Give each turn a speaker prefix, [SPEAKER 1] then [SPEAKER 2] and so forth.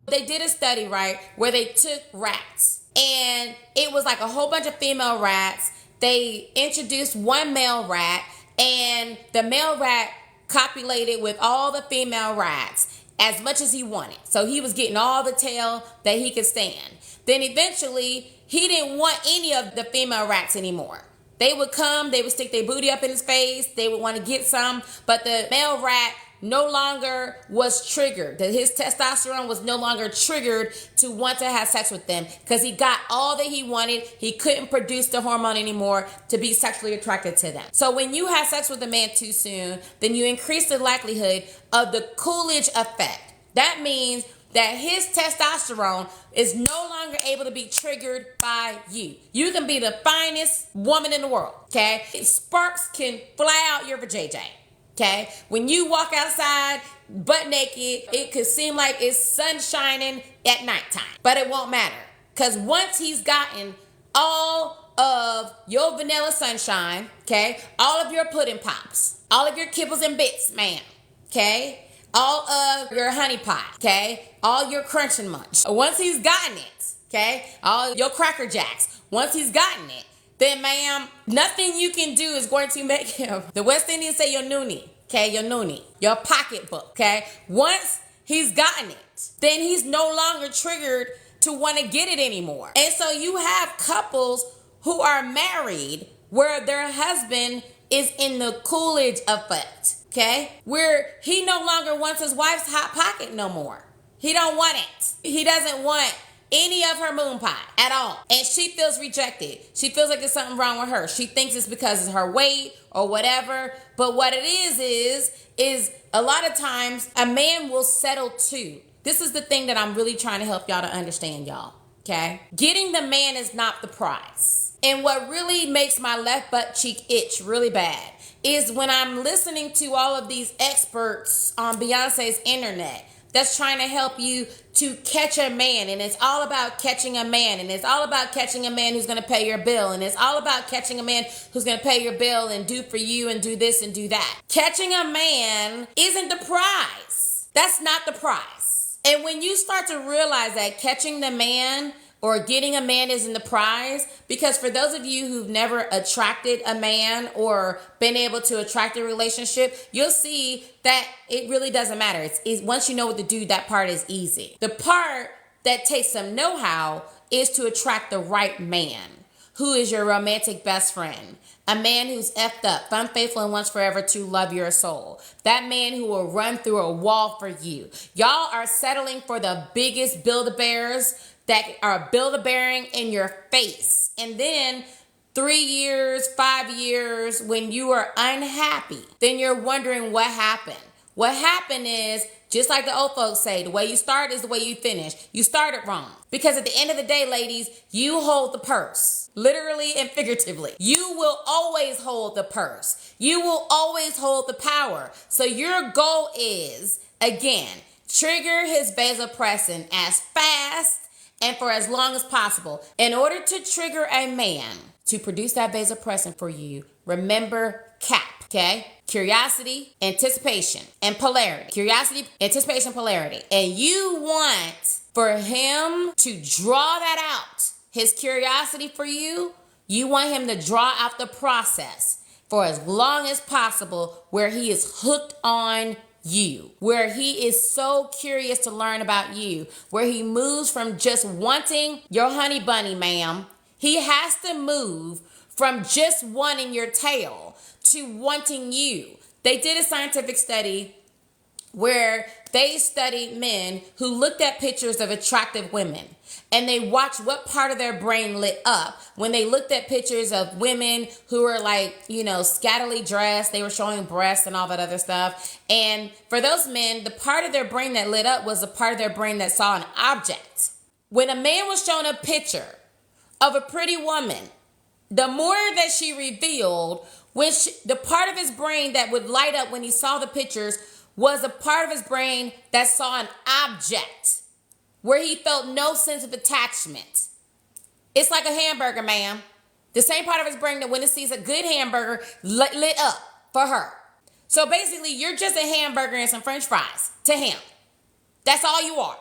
[SPEAKER 1] They did a study, right, where they took rats, and it was like a whole bunch of female rats. They introduced one male rat, and the male rat copulated with all the female rats as much as he wanted. So he was getting all the tail that he could stand. Then eventually, he didn't want any of the female rats anymore. They would come, they would stick their booty up in his face, they would want to get some, but the male rat no longer was triggered. That his testosterone was no longer triggered to want to have sex with them because he got all that he wanted. He couldn't produce the hormone anymore to be sexually attracted to them. So when you have sex with a man too soon, then you increase the likelihood of the Coolidge effect. That means that his testosterone is no longer able to be triggered by you. You can be the finest woman in the world, okay? Sparks can fly out your vajayjay. Okay, when you walk outside butt naked, it could seem like it's sun shining at nighttime, but it won't matter because once he's gotten all of your vanilla sunshine, okay, all of your pudding pops, all of your kibbles and bits, ma'am, okay, all of your honey pie, okay, all your crunch and munch. Once he's gotten it, okay, all your Cracker Jacks, once he's gotten it, then ma'am, nothing you can do is going to make him, the West Indians say your noonie, okay, your noonie, your pocketbook, okay? Once he's gotten it, then he's no longer triggered to want to get it anymore. And so you have couples who are married where their husband is in the Coolidge effect, okay? Where he no longer wants his wife's hot pocket no more. He don't want it. He doesn't want any of her moon pie at all. And she feels rejected. She feels like there's something wrong with her. She thinks it's because of her weight or whatever. But what it is a lot of times a man will settle too. This is the thing that I'm really trying to help y'all to understand, y'all. Okay? Getting the man is not the prize. And what really makes my left butt cheek itch really bad is when I'm listening to all of these experts on Beyonce's internet that's trying to help you to catch a man. And it's all about catching a man. And it's all about catching a man who's going to pay your bill. And it's all about catching a man who's going to pay your bill and do for you and do this and do that. Catching a man isn't the prize. That's not the prize. And when you start to realize that catching the man or getting a man isn't the prize, because for those of you who've never attracted a man or been able to attract a relationship, you'll see that it really doesn't matter. It's once you know what to do, that part is easy. The part that takes some know-how is to attract the right man, who is your romantic best friend. A man who's effed up, unfaithful, and wants forever to love your soul. That man who will run through a wall for you. Y'all are settling for the biggest Build-A-Bears that are Build-A-Bearing in your face. And then 3 years, 5 years, when you are unhappy, then you're wondering what happened. What happened is, just like the old folks say, the way you start is the way you finish. You started wrong. Because at the end of the day, ladies, you hold the purse. Literally and figuratively. You will always hold the purse. You will always hold the power. So your goal is, again, trigger his vasopressin as fast and for as long as possible. In order to trigger a man to produce that vasopressin for you, remember CAP, okay? Curiosity, anticipation, and polarity. Curiosity, anticipation, polarity. And you want for him to draw that out, his curiosity for you, you want him to draw out the process for as long as possible where he is hooked on you, where he is so curious to learn about you, where he moves from just wanting your honey bunny, ma'am. He has to move from just wanting your tail to wanting you. They did a scientific study where they studied men who looked at pictures of attractive women and they watched what part of their brain lit up when they looked at pictures of women who were like, scantily dressed. They were showing breasts and all that other stuff. And for those men, the part of their brain that lit up was the part of their brain that saw an object. When a man was shown a picture of a pretty woman, the more that she revealed, the part of his brain that would light up when he saw the pictures was a part of his brain that saw an object where he felt no sense of attachment. It's like a hamburger, ma'am. The same part of his brain that when it sees a good hamburger lit up for her. So basically, you're just a hamburger and some French fries to him. That's all you are.